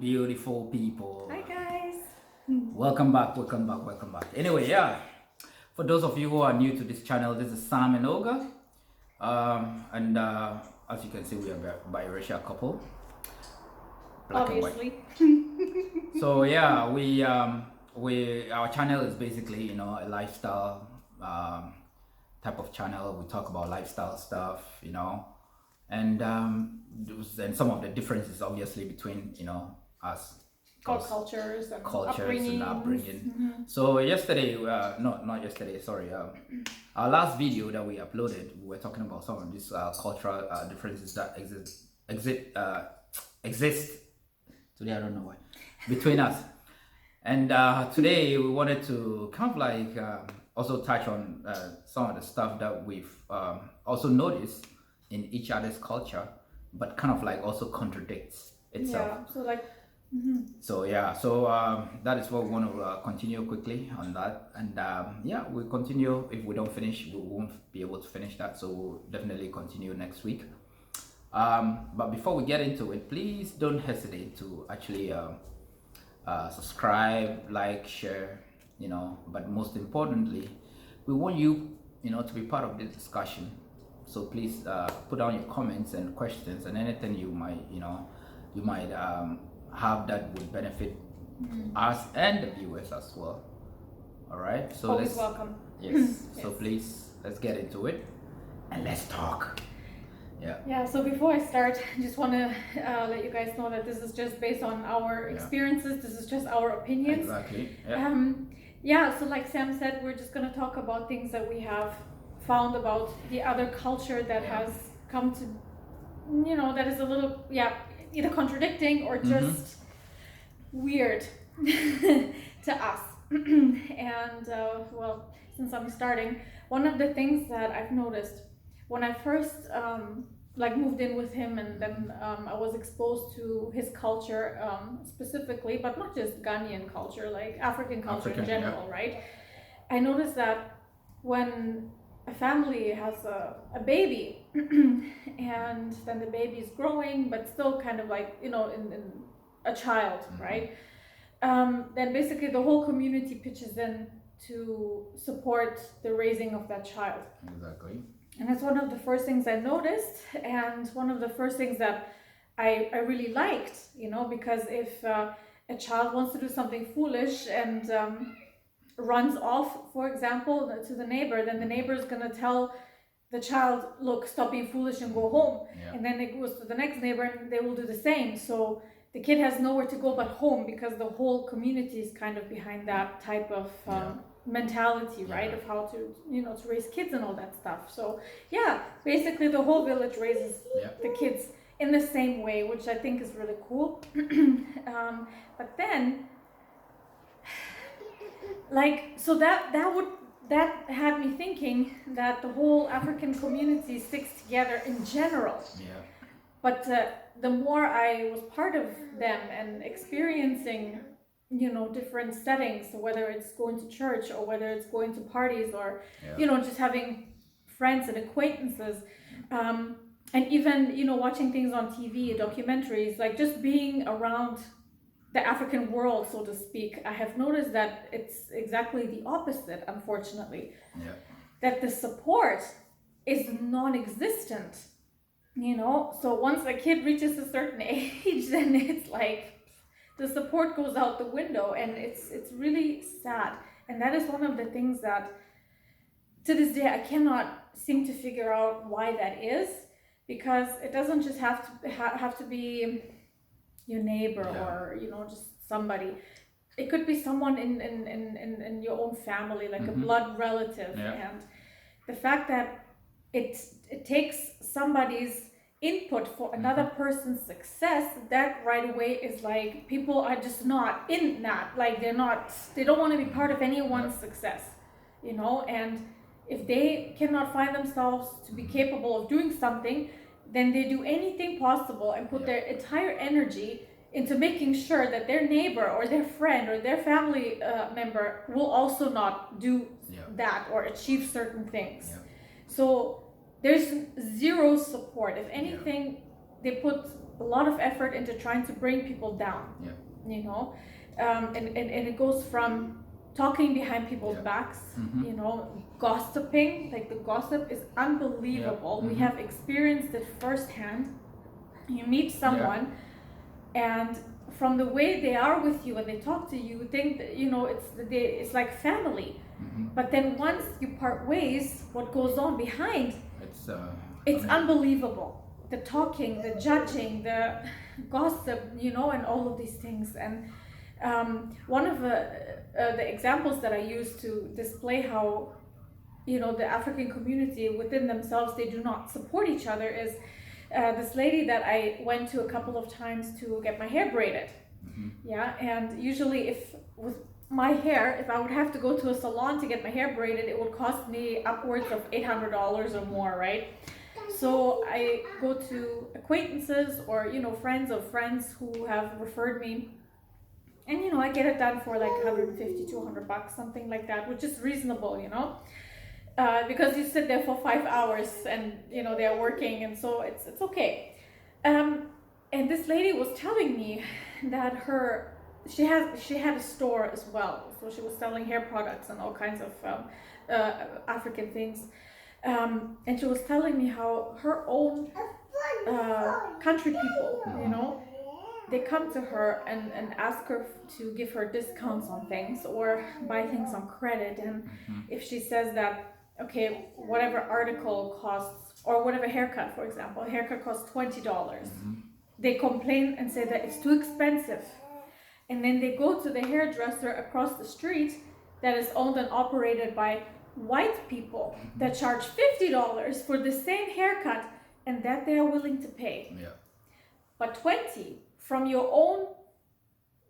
beautiful people. Hi guys. Welcome back. Anyway, yeah, for those of you who are new to this channel, this is Sam and Olga. And as you can see, we are a biracial couple. Black Obviously. and white. So yeah, we our channel is basically, you know, a lifestyle type of channel. We talk about lifestyle stuff, you know, and some of the differences obviously between, you know, us Cultures and upbringing. So yesterday, not yesterday, sorry, our last video that we uploaded, we were talking about some of these cultural differences that exist today, I don't know why, between us. And today we wanted to kind of like also touch on some of the stuff that we've also noticed in each other's culture, but kind of like also contradicts itself. Yeah, so like So that is what we want to continue quickly on that, and yeah, we'll continue. If we don't finish, we won't be able to finish that, so we'll definitely continue next week. But before we get into it, please don't hesitate to actually subscribe, like, share, you know, but most importantly, we want you, you know, to be part of this discussion. So please put down your comments and questions and anything you might, you know, have that would benefit us and the viewers as well. All right, so always welcome. Yes. So please, let's get into it and let's talk. Yeah, so before I start, I just want to let you guys know that this is just based on our experiences. This is just our opinions. Exactly. Yeah, so like Sam said, we're just going to talk about things that we have found about the other culture that has come to, you know, that is a little, either contradicting or just weird to us. And well, since I'm starting, one of the things that I've noticed when I first like moved in with him, and then I was exposed to his culture specifically, but not just Ghanaian culture, like African culture in general, right? I noticed that when a family has a baby and then the baby is growing but still kind of like, you know, in a child, right? Then basically the whole community pitches in to support the raising of that child. Exactly. And that's one of the first things I noticed, and one of the first things that I really liked, you know, because if a child wants to do something foolish and runs off, for example, to the neighbor, then the neighbor is going to tell the child, look, stop being foolish and go home. And then it goes to the next neighbor and they will do the same. So the kid has nowhere to go but home, because the whole community is kind of behind that type of mentality, right? Of how to, you know, to raise kids and all that stuff. So yeah, basically the whole village raises the kids in the same way, which I think is really cool. But then, like, so that had me thinking that the whole African community sticks together in general. But the more I was part of them and experiencing, you know, different settings, so whether it's going to church or whether it's going to parties or, you know, just having friends and acquaintances, and even, you know, watching things on TV, documentaries, like just being around the African world, so to speak, I have noticed that it's exactly the opposite, unfortunately. That the support is non-existent, you know. So once a kid reaches a certain age, then it's like the support goes out the window, and it's really sad. And that is one of the things that to this day I cannot seem to figure out why that is, because it doesn't just have to be your neighbor or, you know, just somebody. It could be someone in your own family, like a blood relative. And the fact that it takes somebody's input for another person's success, that right away is like, people are just not in that, like they don't want to be part of anyone's success, you know. And if they cannot find themselves to be capable of doing something, then they do anything possible and put their entire energy into making sure that their neighbor or their friend or their family member will also not do that or achieve certain things. So there's zero support. If anything, they put a lot of effort into trying to bring people down. Yeah. You know, and it goes from talking behind people's backs, you know, gossiping. Like the gossip is unbelievable. We have experienced it firsthand. You meet someone, and from the way they are with you and they talk to you, think that, you know, it's like family. But then once you part ways, what goes on behind, it's unbelievable. The talking, the judging, the gossip, you know, and all of these things. And one of the examples that I use to display how, you know, the African community within themselves, they do not support each other is this lady that I went to a couple of times to get my hair braided. Yeah, and usually if with my hair, if I would have to go to a salon to get my hair braided, it would cost me upwards of $800 or more, right? So I go to acquaintances or, you know, friends of friends who have referred me, and, you know, I get it done for like 150, $200, something like that, which is reasonable, you know, because you sit there for 5 hours and, you know, they're working, and so it's okay. And this lady was telling me that she had a store as well, so she was selling hair products and all kinds of African things. And she was telling me how her own country people, you know, they come to her and ask her to give her discounts on things or buy things on credit. And if she says that, okay, whatever article costs, or whatever haircut, for example, a haircut costs $20, they complain and say that it's too expensive. And then they go to the hairdresser across the street that is owned and operated by white people that charge $50 for the same haircut, and that they are willing to pay. Yeah. But 20 from your own,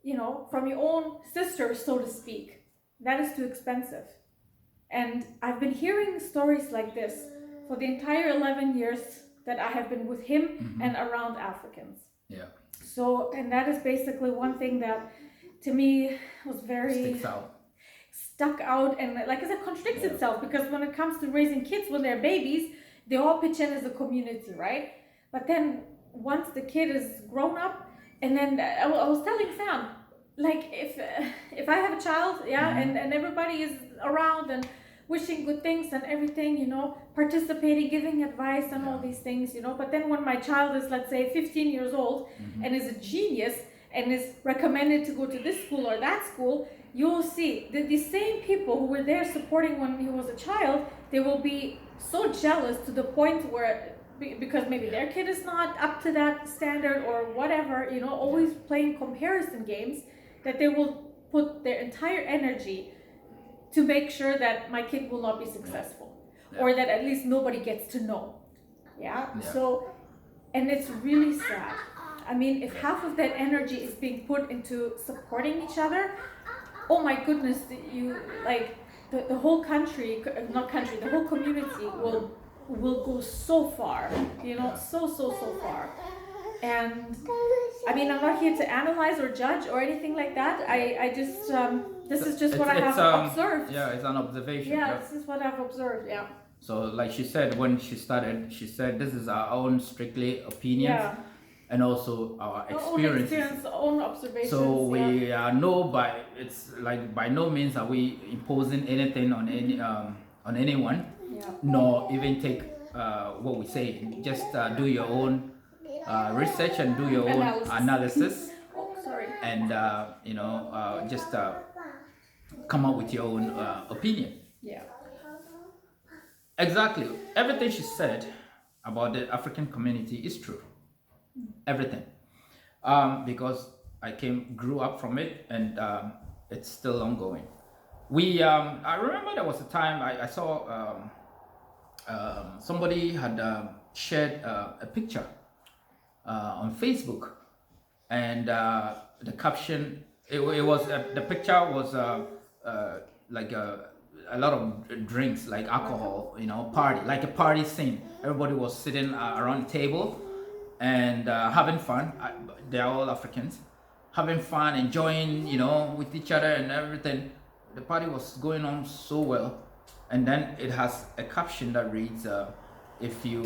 you know, from your own sister, so to speak, that is too expensive. And I've been hearing stories like this for the entire 11 years that I have been with him and around Africans. Yeah. So, and that is basically one thing that to me was very stuck out, and like I said, contradicts itself, because when it comes to raising kids when they're babies, they all pitch in as a community, right? But then once the kid is grown up, and then I was telling Sam, like if I have a child, and everybody is around and wishing good things and everything, you know, participating, giving advice and all these things, you know, but then when my child is, let's say, 15 years old and is a genius and is recommended to go to this school or that school, you'll see that the same people who were there supporting when he was a child, they will be so jealous to the point where, because maybe their kid is not up to that standard or whatever, you know, always playing comparison games, that they will put their entire energy to make sure that my kid will not be successful, or that at least nobody gets to know. So, and it's really sad. I mean, if half of that energy is being put into supporting each other, oh my goodness, you like the whole country, the whole community will go so far, you know, so far. And I mean, I'm not here to analyze or judge or anything like that. I just this is just what I have observed. Yeah, it's an observation. Yeah, this is what I've observed. Yeah. So, like she said, when she started, she said this is our own strictly opinions. Yeah. And also our experiences. Own observations. So we it's like by no means are we imposing anything on anyone, nor even take what we say. Just do your own research and do your own analysis. And you know, just come up with your own opinion. Yeah. Exactly. Everything she said about the African community is true. Everything, because I grew up from it, and it's still ongoing. I remember there was a time I saw somebody had shared a picture on Facebook, and the caption, the picture was like a lot of drinks, like alcohol, you know, like a party scene. Everybody was sitting around the table and having fun. They're all Africans, having fun, enjoying, you know, with each other and everything. The party was going on so well, and then it has a caption that reads, if you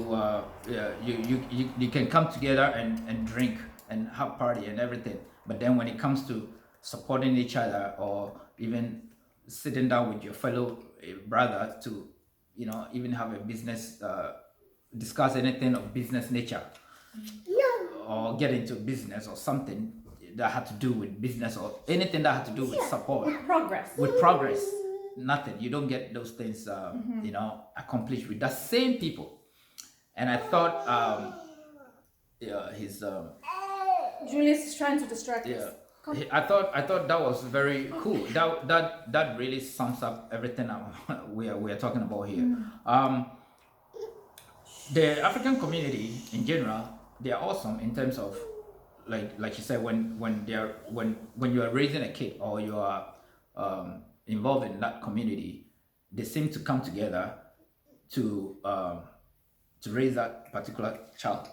can come together and drink and have party and everything, but then when it comes to supporting each other or even sitting down with your fellow brother to even have a business, discuss anything of business nature, or get into business or something that had to do with business or anything that had to do with support, with progress, nothing. You don't get those things accomplished with the same people. And I thought his Julius is trying to distract us. I thought that was very cool. That really sums up everything we are talking about here. The African community in general, they are awesome in terms of like you said, when you are raising a kid or you are involved in that community, they seem to come together to raise that particular child.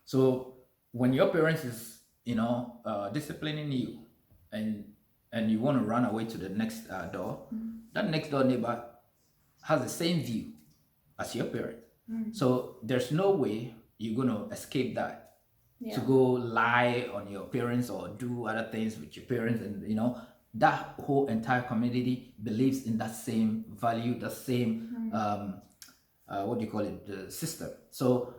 So when your parents is disciplining you and you want to run away to the next door, that next door neighbor has the same view as your parent. So there's no way you're going to escape that. To go lie on your parents or do other things with your parents, and that whole entire community believes in that same value, the same what do you call it, the system. So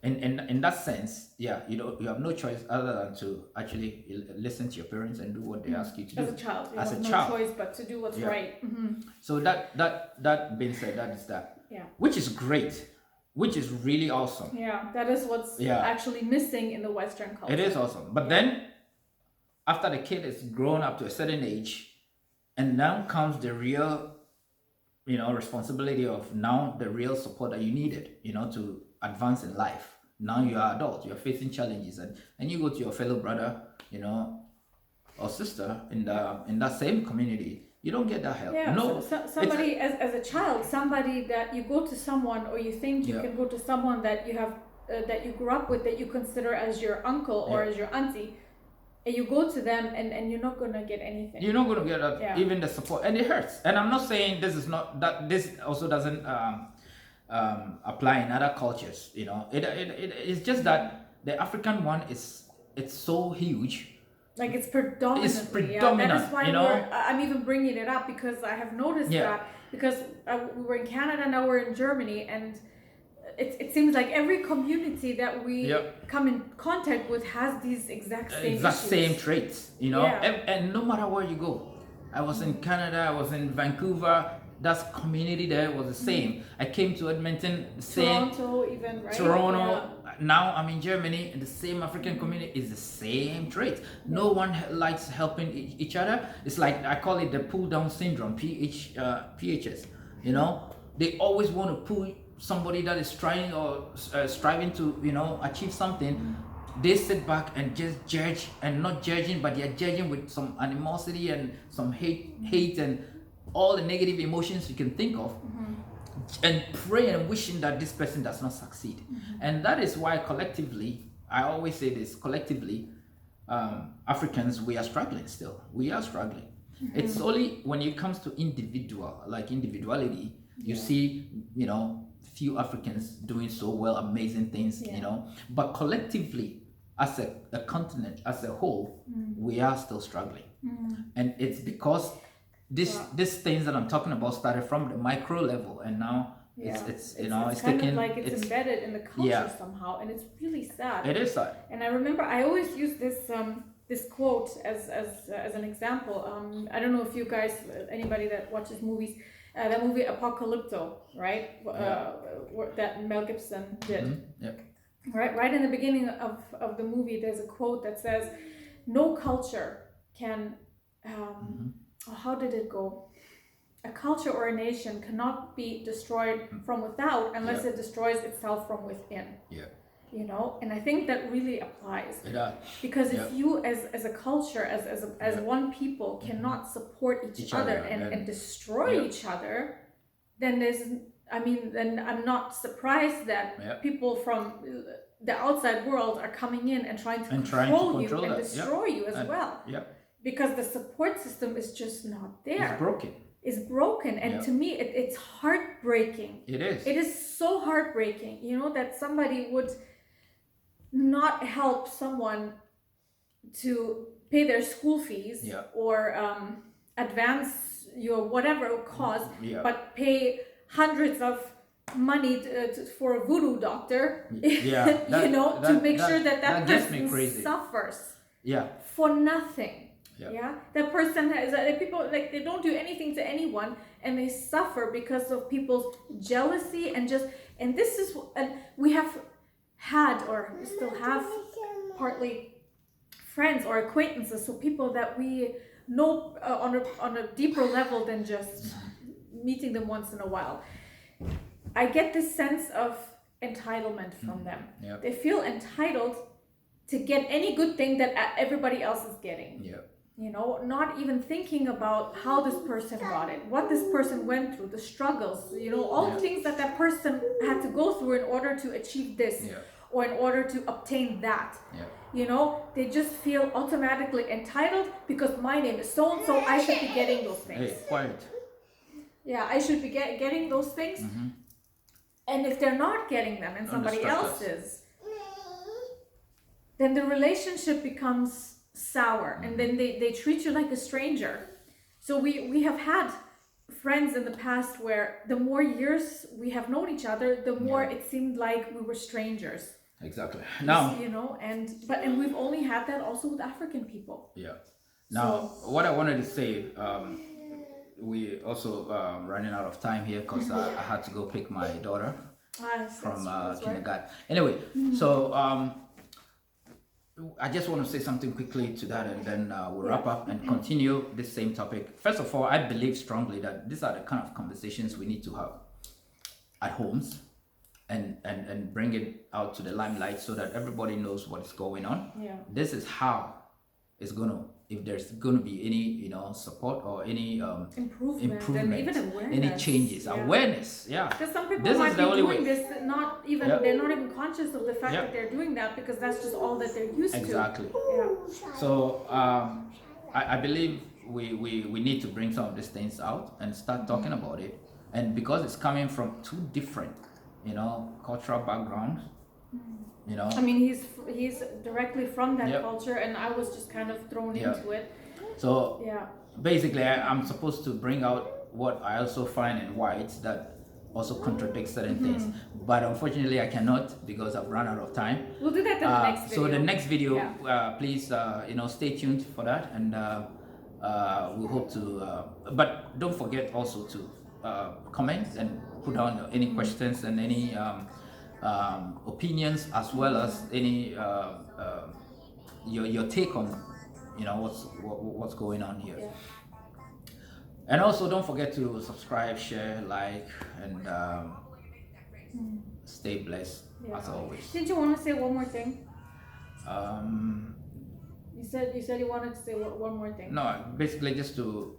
in that sense, you have no choice other than to actually listen to your parents and do what they ask you to do. As a child, you have no choice but to do what's right. So that being said, that is that. Which is great. Which is really awesome. Yeah, that is what's actually missing in the Western culture. It is awesome. But then, after the kid is grown up to a certain age, and now comes the real, responsibility of now the real support that you needed, to advance in life. Now you are adult, you're facing challenges, and you go to your fellow brother, or sister in that same community. You don't get that help. No, somebody as a child, somebody that you go to someone, or you think you can go to someone that you have that you grew up with, that you consider as your uncle or as your auntie, and you go to them and you're not gonna get anything. You're not gonna get even the support, and it hurts. And I'm not saying this is not that. This also doesn't apply in other cultures. It's just that the African one it's so huge. Like it's predominantly. That is why I'm even bringing it up, because I have noticed that, because we were in Canada, now we're in Germany, and it seems like every community that we come in contact with has these exact same traits, and no matter where you go. I was in Canada, I was in Vancouver, that community there was the same. I came to Edmonton, the same. Toronto even, right? Toronto. Now I'm in Germany, and the same African community is the same traits. No one likes helping each other. It's like, I call it the pull down syndrome, PHS. They always want to pull somebody that is trying or striving to achieve something. They sit back and just judge, and not judging, but they're judging with some animosity and some hate and all the negative emotions you can think of. And praying and wishing that this person does not succeed. And that is why collectively, I always say this, collectively, Africans, we are struggling still. We are struggling. It's only when it comes to individuality, you see, few Africans doing so well, amazing things, but collectively, as a continent, as a whole, we are still struggling. And it's because these things that I'm talking about started from the micro level, and now it's it's kind of like it's embedded in the culture somehow, and it's really sad. It is sad. And I remember I always use this quote as an example. I don't know if you guys, anybody that watches movies, that movie Apocalypto, right? That Mel Gibson did. Right in the beginning of the movie, there's a quote that says, "No culture can." How did it go? A culture or a nation cannot be destroyed from without unless it destroys itself from within. And I think that really applies. Because if you as a culture, as one people cannot support each other and destroy each other, then then I'm not surprised that people from the outside world are coming in and trying to control you and destroy you as well. Because the support system is just not there. It's broken. And to me, it's heartbreaking heartbreaking. It is. It is so heartbreaking, you know, that somebody would not help someone to pay their school fees or advance your whatever cause, but pay hundreds of money for a voodoo doctor, to make sure that person suffers for nothing. That person has people, like, they don't do anything to anyone and they suffer because of people's jealousy and this is, and we have had or still have partly friends or acquaintances, so people that we know on a deeper level than just meeting them once in a while. I get this sense of entitlement from them. They feel entitled to get any good thing that everybody else is getting. You know, not even thinking about how this person got it, what this person went through, the struggles, you know, all the things that person had to go through in order to achieve this or in order to obtain that. You know, they just feel automatically entitled because my name is so-and-so, I should be getting those things. Hey, quiet. Yeah, I should be getting those things. And if they're not getting them and somebody else is, then the relationship becomes sour, and then they treat you like a stranger. So we have had friends in the past where the more years we have known each other, the more it seemed like we were strangers. Exactly. Now, you know, and we've only had that also with African people. Now, what I wanted to say, we also running out of time here because I had to go pick my daughter from kindergarten. Right. Anyway, so I just want to say something quickly to that, and then we'll wrap up and continue this same topic. First of all, I believe strongly that these are the kind of conversations we need to have at homes and bring it out to the limelight so that everybody knows what is going on. This is how it's gonna, if there's gonna be any, you know, support or any improvement and even awareness, any changes, awareness. Because some people might be doing this, not even they're not even conscious of the fact that they're doing that because that's just all that they're used to. So I believe we need to bring some of these things out and start talking about it, and because it's coming from two different, you know, cultural backgrounds. You know, I mean, he's directly from that culture, and I was just kind of thrown into it. So basically, I'm supposed to bring out what I also find in whites that also contradicts certain things, but unfortunately, I cannot because I've run out of time. We'll do that in the next video. So the next video, please, you know, stay tuned for that, and we hope to. But don't forget also to comment and put down any questions and any. Opinions, as well as any your take on, you know, what's going on here. And also don't forget to subscribe, share, like, and stay blessed as always. Did you want to say one more thing? You said you wanted to say one more thing. No, basically just to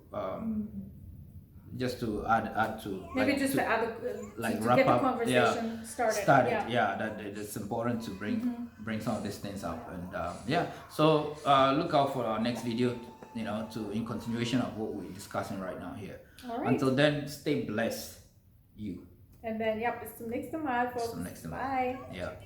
add to maybe like, just to add like to wrap get up, the conversation started. That it's important to bring some of these things up, and so look out for our next video, you know, in continuation of what we're discussing right now here. All right. Until then, stay blessed, you. And then bis zum nächsten Mal, folks. Bis zum nächsten Mal. Bye. Yeah.